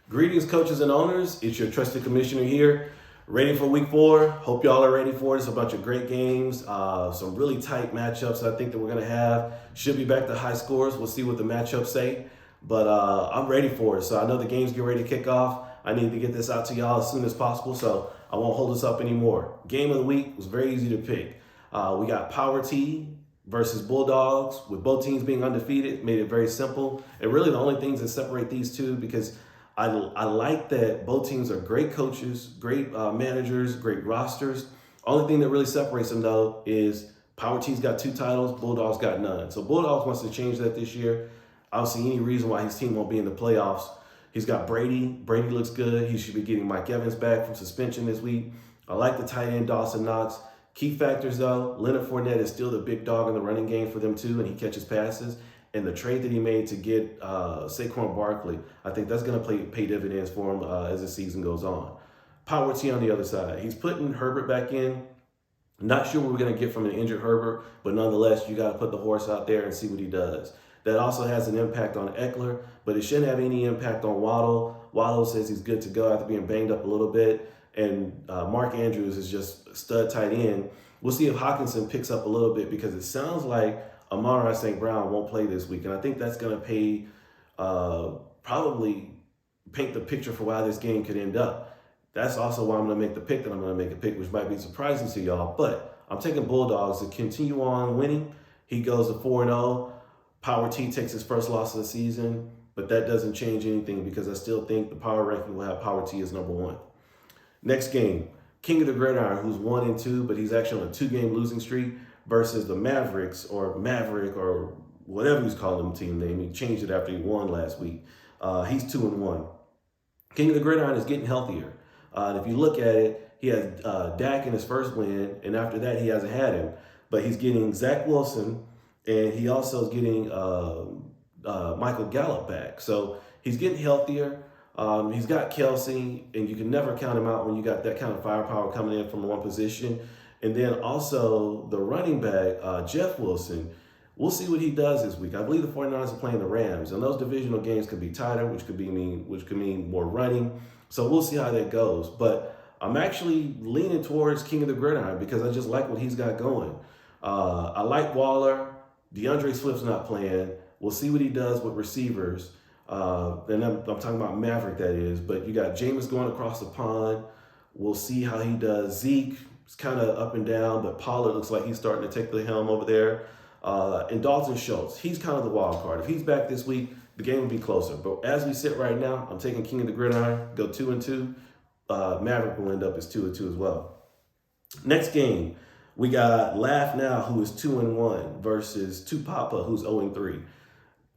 Greetings, coaches and owners. It's your trusted commissioner here, ready for week 4. Hope y'all are ready for it. It's a bunch of great games, some really tight matchups I think that we're going to have. Should be back to high scores. We'll see what the matchups say. But I'm ready for it. So I know the games get ready to kick off. I need to get this out to y'all as soon as possible, so I won't hold us up anymore. Game of the week was very easy to pick. We got Power T versus Bulldogs, with both teams being undefeated. Made it very simple. And really the only things that separate these two, because I like that both teams are great coaches, great managers, great rosters. Only thing that really separates them, though, is Power T's got 2 titles, Bulldogs got none. So Bulldogs wants to change that this year. I don't see any reason why his team won't be in the playoffs. He's got Brady. Brady looks good. He should be getting Mike Evans back from suspension this week. I like the tight end, Dawson Knox. Key factors, though, Leonard Fournette is still the big dog in the running game for them, too, and he catches passes. And the trade that he made to get Saquon Barkley, I think that's going to pay dividends for him as the season goes on. Power T on the other side. He's putting Herbert back in. Not sure what we're going to get from an injured Herbert, but nonetheless, you got to put the horse out there and see what he does. That also has an impact on Eckler, but it shouldn't have any impact on Waddle. Waddle says he's good to go after being banged up a little bit. And Mark Andrews is just a stud tight end. We'll see if Hockenson picks up a little bit, because it sounds like Amon-Ra St. Brown won't play this week, and I think that's going to probably paint the picture for why this game could end up. That's also why I'm going to make the pick that I'm going to make a pick, which might be surprising to y'all. But I'm taking Bulldogs to continue on winning. He goes to 4-0. Power T takes his first loss of the season, but that doesn't change anything, because I still think the power ranking will have Power T as number 1. Next game, King of the Gridiron, who's 1-2, but he's actually on a 2-game losing streak, versus the Mavericks, or Maverick, or whatever he's calling them team name. He changed it after he won last week. He's 2-1. King of the Gridiron is getting healthier. And if you look at it, he has Dak in his first win, and after that, he hasn't had him. But he's getting Zach Wilson, and he also is getting Michael Gallup back. So he's getting healthier. He's got Kelsey, and you can never count him out when you got that kind of firepower coming in from one position. And then also the running back, Jeff Wilson. We'll see what he does this week. I believe the 49ers are playing the Rams, and those divisional games could be tighter, which could mean more running. So we'll see how that goes. But I'm actually leaning towards King of the Gridiron, because I just like what he's got going. I like Waller. DeAndre Swift's not playing. We'll see what he does with receivers. And I'm talking about Maverick, that is. But you got Jameis going across the pond. We'll see how he does. Zeke, it's kind of up and down, but Pollard looks like he's starting to take the helm over there. And Dalton Schultz, he's kind of the wild card. If he's back this week, the game will be closer. But as we sit right now, I'm taking King of the Gridiron, go 2-2. Maverick will end up as 2-2 as well. Next game, we got Laugh Now, who is 2-1, versus Tupapa, who's 0-3.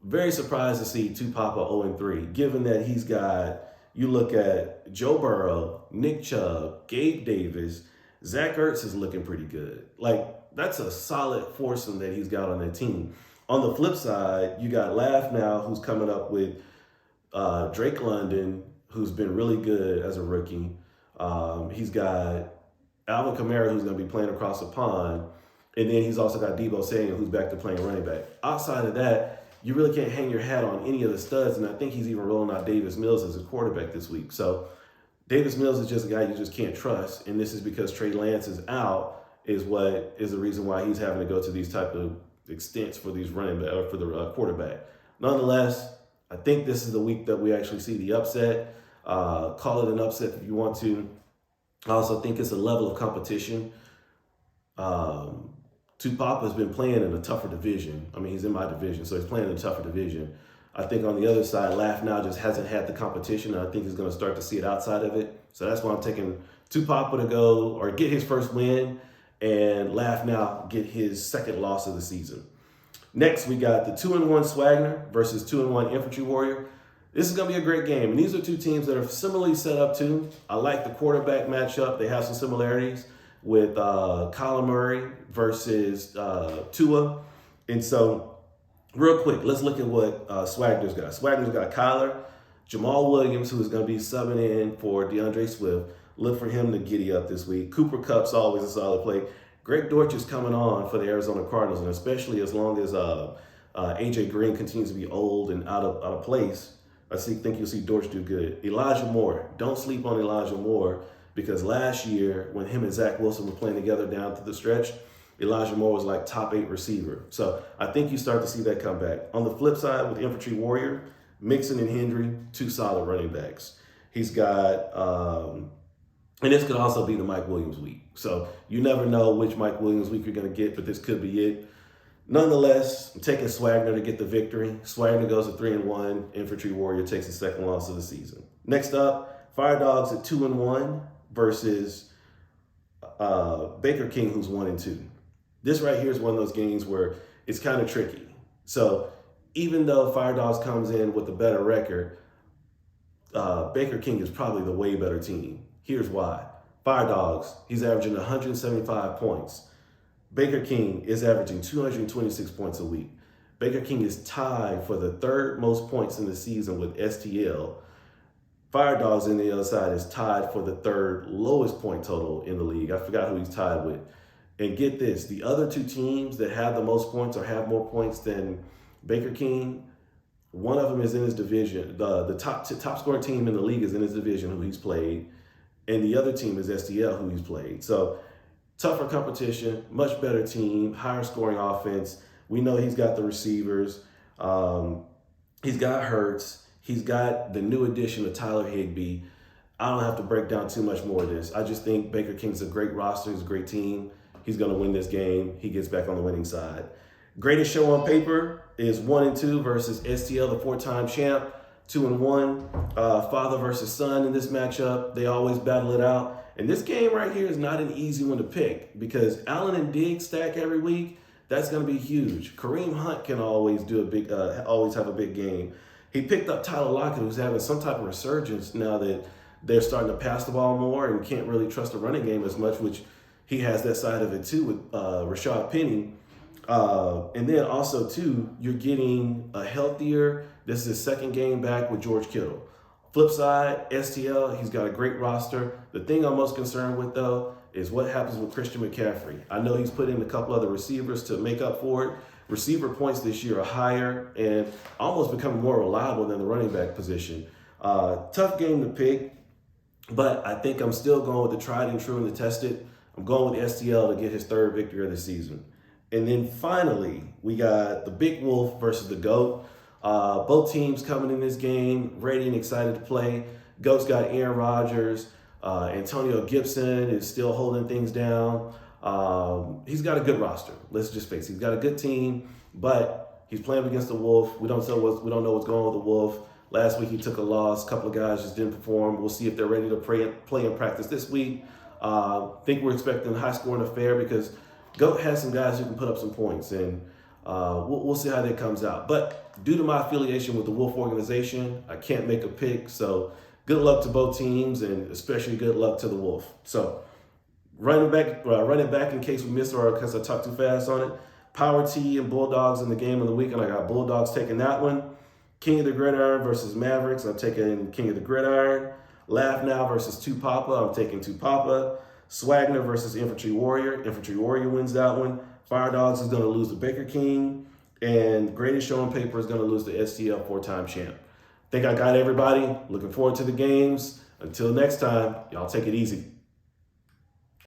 Very surprised to see Tupapa 0-3, given that he's got, you look at Joe Burrow, Nick Chubb, Gabe Davis. Zach Ertz is looking pretty good. Like, that's a solid foursome that he's got on that team. On the flip side, you got Laugh Now, who's coming up with Drake London, who's been really good as a rookie. He's got Alvin Kamara, who's going to be playing across the pond. And then he's also got Deebo Samuel, who's back to playing running back. Outside of that, you really can't hang your hat on any of the studs. And I think he's even rolling out Davis Mills as a quarterback this week. So Davis Mills is just a guy you just can't trust, and this is because Trey Lance is out, is the reason why he's having to go to these type of extents for these for the quarterback. Nonetheless, I think this is the week that we actually see the upset. Call it an upset if you want to. I also think it's a level of competition. Tupapa has been playing in a tougher division. I mean, he's in my division, so he's playing in a tougher division. I think on the other side, Laugh Now just hasn't had the competition, and I think he's going to start to see it outside of it. So that's why I'm taking Tupapa to go or get his first win, and Laugh Now get his second loss of the season. Next, we got the 2-1 Swagner versus 2-1 Infantry Warrior. This is going to be a great game, and these are two teams that are similarly set up too. I like the quarterback matchup. They have some similarities with Kyler Murray versus Tua. And so, real quick, let's look at what Swagner's got. Swagner's got Kyler, Jamal Williams, who is going to be subbing in for DeAndre Swift. Look for him to giddy up this week. Cooper Kupp's always a solid play. Greg Dortch is coming on for the Arizona Cardinals, and especially as long as A.J. Green continues to be old and out of place, think you'll see Dortch do good. Elijah Moore. Don't sleep on Elijah Moore, because last year when him and Zach Wilson were playing together down to the stretch, Elijah Moore was like top 8 receiver. So I think you start to see that come back. On the flip side with Infantry Warrior, Mixon and Hendry, 2 solid running backs. He's got, and this could also be the Mike Williams week. So you never know which Mike Williams week you're going to get, but this could be it. Nonetheless, I'm taking Swagner to get the victory. Swagner goes to 3-1. Infantry Warrior takes the second loss of the season. Next up, Fire Dogs at 2-1 versus Baker King, who's 1-2. This right here is one of those games where it's kind of tricky. So even though Fire Dogs comes in with a better record, Baker King is probably the way better team. Here's why. Fire Dogs, he's averaging 175 points. Baker King is averaging 226 points a week. Baker King is tied for the 3rd most points in the season with STL. Fire Dogs on the other side is tied for the 3rd lowest point total in the league. I forgot who he's tied with. And get this, the other 2 teams that have the most points or have more points than Baker King, one of them is in his division. The top scoring team in the league is in his division who he's played, and the other team is STL who he's played. So tougher competition, much better team, higher scoring offense. We know he's got the receivers. He's got Hurts. He's got the new addition of Tyler Higbee. I don't have to break down too much more of this. I just think Baker King's a great roster. He's a great team. He's going to win this game. He gets back on the winning side. Greatest show on paper is 1-2 versus STL, the 4-time champ. 2-1. Father versus son in this matchup. They always battle it out. And this game right here is not an easy one to pick, because Allen and Diggs stack every week. That's going to be huge. Kareem Hunt can always do always have a big game. He picked up Tyler Lockett, who's having some type of resurgence now that they're starting to pass the ball more and can't really trust the running game as much, which he has that side of it too with Rashad Penny. And then also too, you're getting a healthier, this is his 2nd game back with George Kittle. Flip side, STL, he's got a great roster. The thing I'm most concerned with though is what happens with Christian McCaffrey. I know he's put in a couple other receivers to make up for it. Receiver points this year are higher and almost becoming more reliable than the running back position. Tough game to pick, but I think I'm still going with the tried and true and the tested. I'm going with STL to get his 3rd victory of the season. And then finally, we got the Big Wolf versus the GOAT. Both teams coming in this game, ready and excited to play. GOAT's got Aaron Rodgers. Antonio Gibson is still holding things down. He's got a good roster. Let's just face it. He's got a good team, but he's playing against the Wolf. We don't know what's going on with the Wolf. Last week he took a loss. A couple of guys just didn't perform. We'll see if they're ready to play in practice this week. Think we're expecting a high-scoring affair because GOAT has some guys who can put up some points, and we'll see how that comes out. But due to my affiliation with the Wolf organization, I can't make a pick. So good luck to both teams, and especially good luck to the Wolf. So running back in case we missed or because I talked too fast on it. Power T and Bulldogs in the game of the week, and I got Bulldogs taking that one. King of the Gridiron versus Mavericks. I'm taking King of the Gridiron. Laugh Now versus Tupapa. I'm taking Tupapa. Swagner versus Infantry Warrior. Infantry Warrior wins that one. Fire Dogs is going to lose to Baker King. And Greatest Show on Paper is going to lose to STL, 4-time champ. Think I got everybody. Looking forward to the games. Until next time, y'all take it easy.